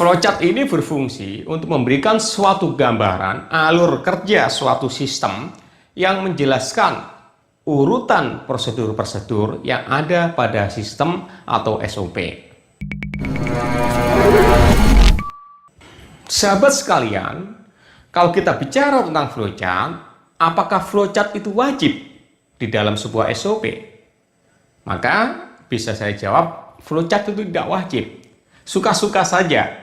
Flowchart ini berfungsi untuk memberikan suatu gambaran alur kerja suatu sistem yang menjelaskan urutan prosedur-prosedur yang ada pada sistem atau SOP. Sahabat sekalian, kalau kita bicara tentang flowchart, apakah flowchart itu wajib di dalam sebuah SOP? Maka bisa saya jawab, flowchart itu tidak wajib. Suka-suka saja.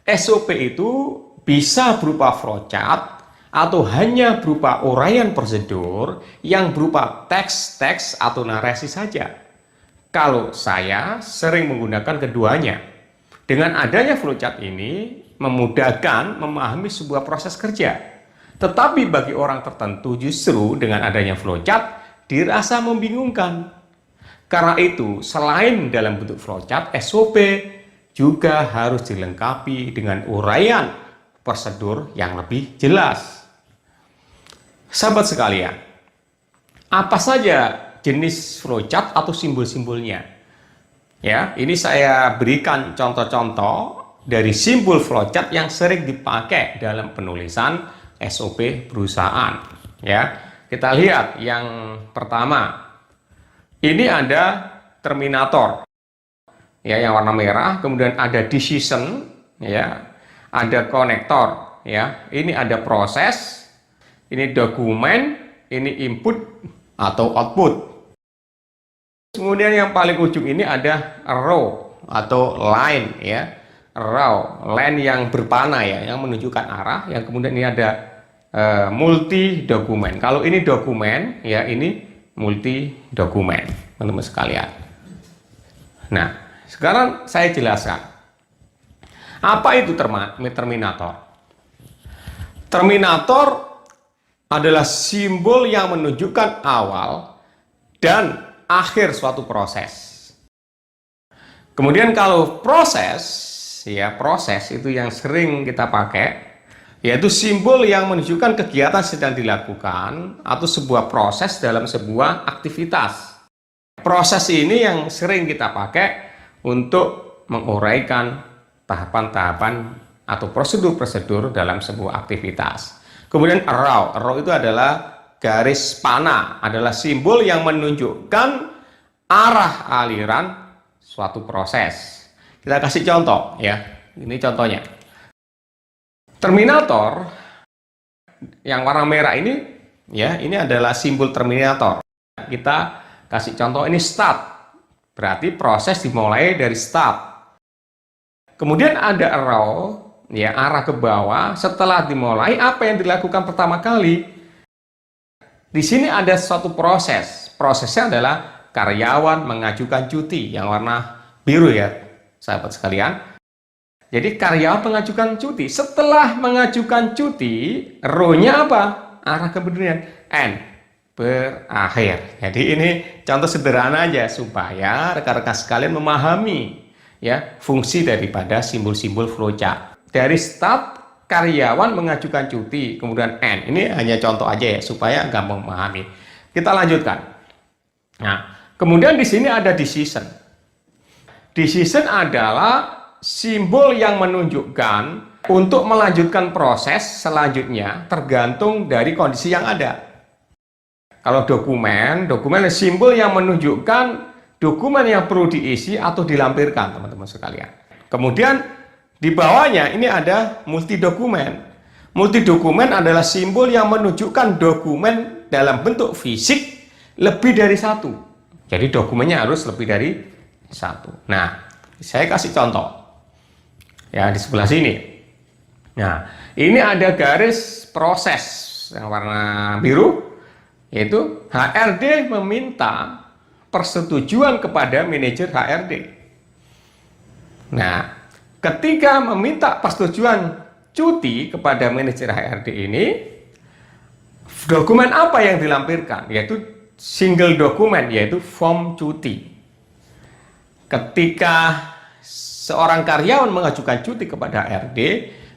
SOP itu bisa berupa flowchart atau hanya berupa uraian prosedur yang berupa teks-teks atau narasi saja. Kalau saya sering menggunakan keduanya. Dengan adanya flowchart ini memudahkan memahami sebuah proses kerja. Tetapi bagi orang tertentu justru dengan adanya flowchart dirasa membingungkan. Karena itu, selain dalam bentuk flowchart, SOP juga harus dilengkapi dengan uraian prosedur yang lebih jelas. Sahabat sekalian, apa saja jenis flowchart atau simbol-simbolnya? Ya, ini saya berikan contoh-contoh dari simbol flowchart yang sering dipakai dalam penulisan SOP perusahaan. Ya, kita lihat yang pertama. Ini ada terminator. Ya, yang warna merah, kemudian ada decision, ya, ada konektor, ya, ini ada proses, ini dokumen, ini input atau output. Kemudian yang paling ujung ini ada row atau line, ya, row, line yang berpanah, ya, yang menunjukkan arah. Yang kemudian ini ada multi dokumen. Kalau ini dokumen, ya, ini multi dokumen, teman-teman sekalian. Nah, sekarang saya jelaskan. Apa itu terminator? Terminator adalah simbol yang menunjukkan awal dan akhir suatu proses. Kemudian kalau proses, ya, proses itu yang sering kita pakai, yaitu simbol yang menunjukkan kegiatan sedang dilakukan atau sebuah proses dalam sebuah aktivitas. Proses ini yang sering kita pakai untuk menguraikan tahapan-tahapan atau prosedur-prosedur dalam sebuah aktivitas. Kemudian row itu adalah garis panah, adalah simbol yang menunjukkan arah aliran suatu proses. Kita kasih contoh, ya. Ini contohnya. Terminator yang warna merah ini, ya, ini adalah simbol terminator. Kita kasih contoh, ini start. Berarti proses dimulai dari start. Kemudian ada arrow, ya, arah ke bawah. Setelah dimulai, apa yang dilakukan pertama kali? Di sini ada suatu proses. Prosesnya adalah karyawan mengajukan cuti, yang warna biru, ya, sahabat sekalian. Jadi karyawan mengajukan cuti. Setelah mengajukan cuti, row-nya apa? Arah kemudian N. Berakhir. Jadi ini contoh sederhana aja supaya rekan-rekan sekalian memahami, ya, fungsi daripada simbol-simbol flowchart. Dari start karyawan mengajukan cuti, kemudian N. Ini hanya contoh aja, ya, supaya gampang memahami. Kita lanjutkan. Nah, kemudian di sini ada decision. Decision adalah simbol yang menunjukkan untuk melanjutkan proses selanjutnya tergantung dari kondisi yang ada. Kalau dokumen simbol yang menunjukkan dokumen yang perlu diisi atau dilampirkan, teman-teman sekalian. Kemudian di bawahnya ini ada multi dokumen. Multi dokumen adalah simbol yang menunjukkan dokumen dalam bentuk fisik lebih dari satu. Jadi dokumennya harus lebih dari satu. Nah, saya kasih contoh. Ya, di sebelah sini. Nah, ini ada garis proses yang warna biru. Yaitu HRD meminta persetujuan kepada manajer HRD. Nah, ketika meminta persetujuan cuti kepada manajer HRD ini, dokumen apa yang dilampirkan? Yaitu single dokumen, yaitu form cuti. Ketika seorang karyawan mengajukan cuti kepada HRD,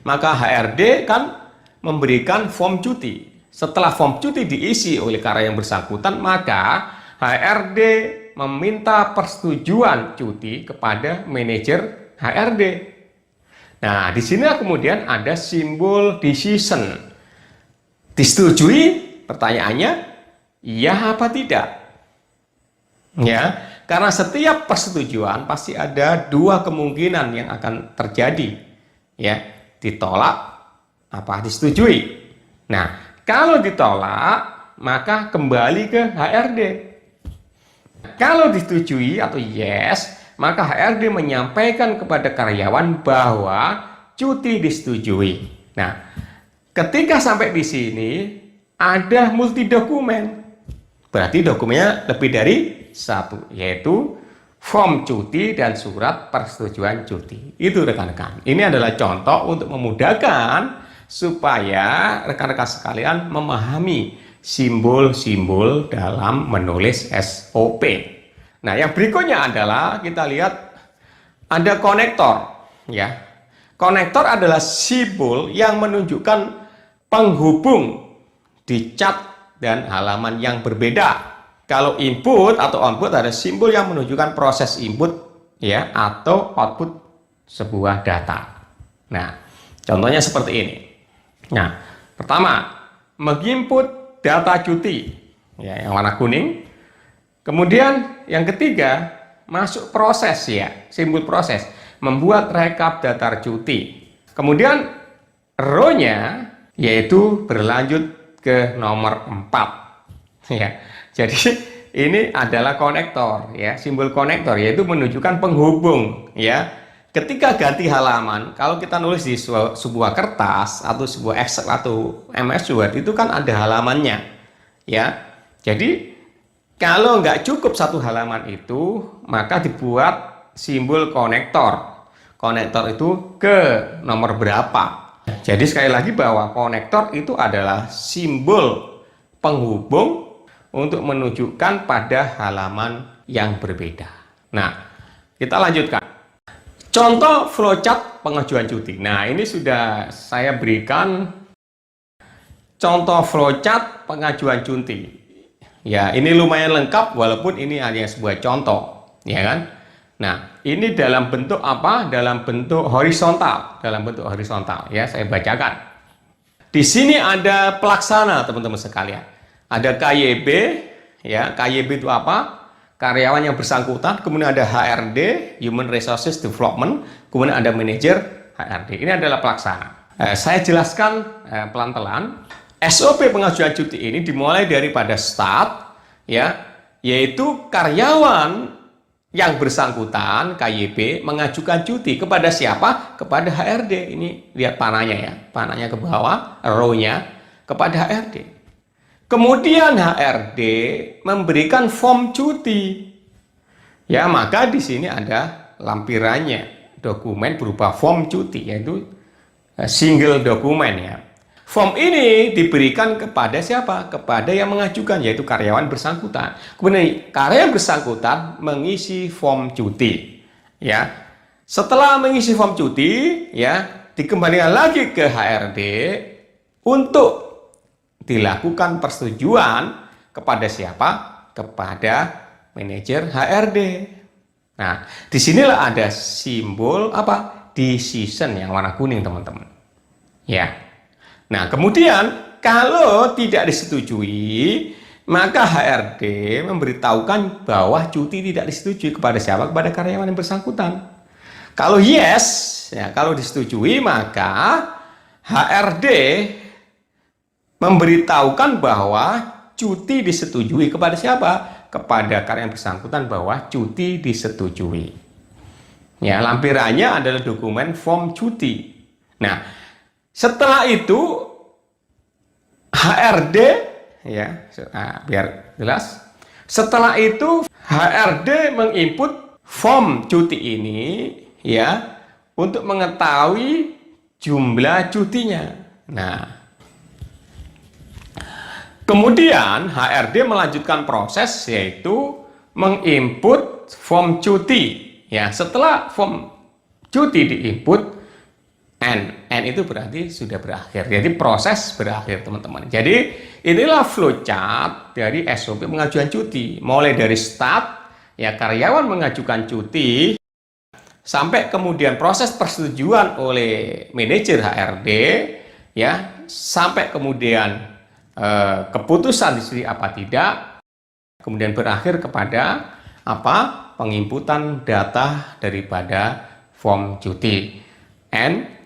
maka HRD kan memberikan form cuti. Setelah form cuti diisi oleh karyawan yang bersangkutan, maka HRD meminta persetujuan cuti kepada manajer HRD. Nah, di sini kemudian ada simbol decision. Disetujui? Pertanyaannya, iya apa tidak? Ya, karena setiap persetujuan pasti ada dua kemungkinan yang akan terjadi. Ya, ditolak apa disetujui. Nah, kalau ditolak, maka kembali ke HRD. Kalau disetujui atau yes, maka HRD menyampaikan kepada karyawan bahwa cuti disetujui. Nah, ketika sampai di sini ada multi dokumen, berarti dokumennya lebih dari satu, yaitu form cuti dan surat persetujuan cuti. Itu rekan-rekan. Ini adalah contoh untuk memudahkan supaya rekan-rekan sekalian memahami simbol-simbol dalam menulis SOP. Nah, yang berikutnya adalah kita lihat ada konektor, ya. Konektor adalah simbol yang menunjukkan penghubung di cat dan halaman yang berbeda. Kalau input atau output ada simbol yang menunjukkan proses input, ya, atau output sebuah data. Nah, contohnya seperti ini. Nah, pertama, menginput data cuti, ya, yang warna kuning. Kemudian yang ketiga, masuk proses, ya, simbol proses, membuat rekap data cuti. Kemudian row-nya yaitu berlanjut ke nomor 4, ya. Jadi ini adalah konektor, ya, simbol konektor yaitu menunjukkan penghubung, ya. Ketika ganti halaman, kalau kita nulis di sebuah kertas atau sebuah Excel atau MS Word itu kan ada halamannya, ya. Jadi kalau nggak cukup satu halaman itu, maka dibuat simbol konektor. Konektor itu ke nomor berapa. Jadi sekali lagi bahwa konektor itu adalah simbol penghubung untuk menunjukkan pada halaman yang berbeda. Nah, kita lanjutkan. Contoh flowchart pengajuan cuti. Nah, ini sudah saya berikan contoh flowchart pengajuan cuti. Ya, ini lumayan lengkap walaupun ini hanya sebuah contoh, ya kan? Nah, ini dalam bentuk apa? Dalam bentuk horizontal, ya, saya bacakan. Di sini ada pelaksana, teman-teman sekalian. Ada KYB, ya, KYB itu apa? Karyawan yang bersangkutan, kemudian ada HRD, Human Resources Development, kemudian ada manajer HRD. Ini adalah pelaksana. Saya jelaskan pelan-pelan. SOP pengajuan cuti ini dimulai daripada start, ya, yaitu karyawan yang bersangkutan KYB mengajukan cuti kepada siapa? Kepada HRD. Ini lihat panahnya, ya, panahnya ke bawah, row-nya kepada HRD. Kemudian HRD memberikan form cuti. Ya, maka di sini ada lampirannya, dokumen berupa form cuti, yaitu single dokumen, ya. Form ini diberikan kepada siapa? Kepada yang mengajukan, yaitu karyawan bersangkutan. Kemudian karyawan bersangkutan mengisi form cuti. Ya. Setelah mengisi form cuti, ya, dikembalikan lagi ke HRD untuk dilakukan persetujuan kepada siapa? Kepada manajer HRD. Nah, disinilah ada simbol apa? Decision yang warna kuning, teman-teman. Ya. Nah, kemudian kalau tidak disetujui, maka HRD memberitahukan bahwa cuti tidak disetujui kepada siapa? Kepada karyawan yang bersangkutan. Kalau yes, ya, kalau disetujui, maka HRD memberitahukan bahwa cuti disetujui kepada siapa? Kepada karyawan bersangkutan bahwa cuti disetujui. Ya, lampirannya adalah dokumen form cuti. Nah, setelah itu HRD, ya, biar jelas. Setelah itu HRD menginput form cuti ini, ya, untuk mengetahui jumlah cutinya. Nah, kemudian HRD melanjutkan proses yaitu menginput form cuti. Ya, setelah form cuti diinput, N itu berarti sudah berakhir. Jadi proses berakhir, teman-teman. Jadi inilah flowchart dari SOP pengajuan cuti. Mulai dari start, ya, karyawan mengajukan cuti, sampai kemudian proses persetujuan oleh manajer HRD, ya, sampai kemudian keputusan disetujui apa tidak, kemudian berakhir kepada apa? Penginputan data daripada form cuti,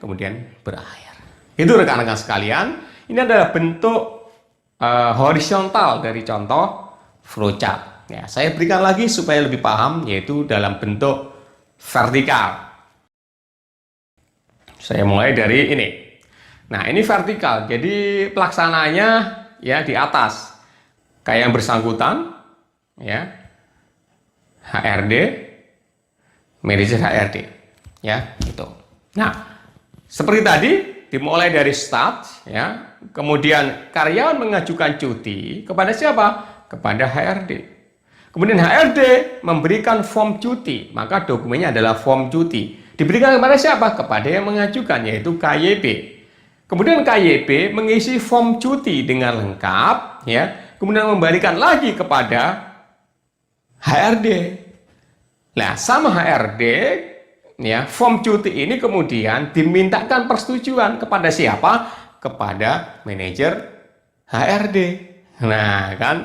kemudian berakhir. Itu rekan-rekan sekalian, ini adalah bentuk horizontal dari contoh flowchart. Ya, saya berikan lagi supaya lebih paham, yaitu dalam bentuk vertikal. Saya mulai dari ini. Nah, ini vertikal, jadi pelaksananya ya di atas, kayak yang bersangkutan, ya, HRD, manajer HRD, ya, gitu. Nah, seperti tadi dimulai dari start, ya, kemudian karyawan mengajukan cuti kepada siapa? Kepada HRD. Kemudian HRD memberikan form cuti, maka dokumennya adalah form cuti. Diberikan kepada siapa? Kepada yang mengajukan, yaitu KYP. Kemudian KYP mengisi form cuti dengan lengkap, ya, kemudian membalikan lagi kepada HRD. Nah, sama HRD, ya, form cuti ini kemudian dimintakan persetujuan kepada siapa? Kepada manajer HRD. Nah, kan?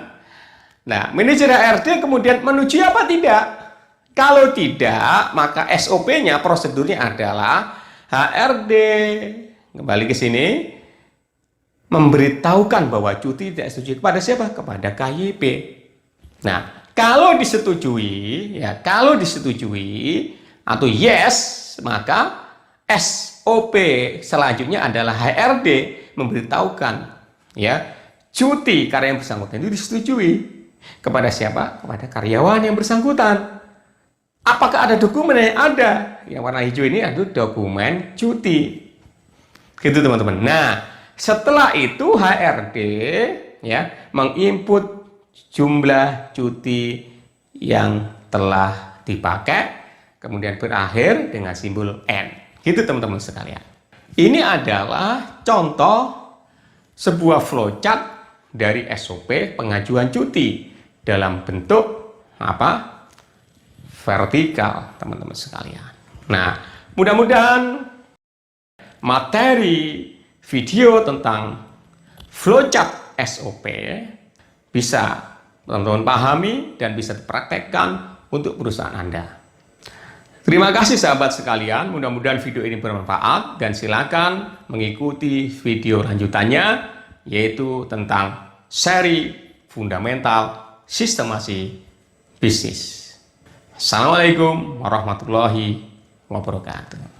Nah, manajer HRD kemudian menyetujui apa tidak? Kalau tidak, maka SOP-nya, prosedurnya adalah HRD kembali ke sini memberitahukan bahwa cuti tidak setuju kepada siapa? Kepada KYP. Nah, kalau disetujui, ya, kalau disetujui atau yes, maka SOP selanjutnya adalah HRD memberitahukan, ya, cuti karya yang bersangkutan itu disetujui kepada siapa? Kepada karyawan yang bersangkutan. Apakah ada dokumen? Yang ada. Yang warna hijau ini adalah dokumen cuti. Gitu teman-teman. Nah, setelah itu HRD, ya, menginput jumlah cuti yang telah dipakai, kemudian berakhir dengan simbol N. Gitu teman-teman sekalian. Ini adalah contoh sebuah flowchart dari SOP pengajuan cuti dalam bentuk apa? Vertikal, teman-teman sekalian. Nah, mudah-mudahan materi video tentang flowchart SOP bisa teman-teman pahami dan bisa dipraktekkan untuk perusahaan Anda. Terima kasih sahabat sekalian, mudah-mudahan video ini bermanfaat dan silakan mengikuti video lanjutannya, yaitu tentang seri fundamental sistemasi bisnis. Assalamualaikum warahmatullahi wabarakatuh.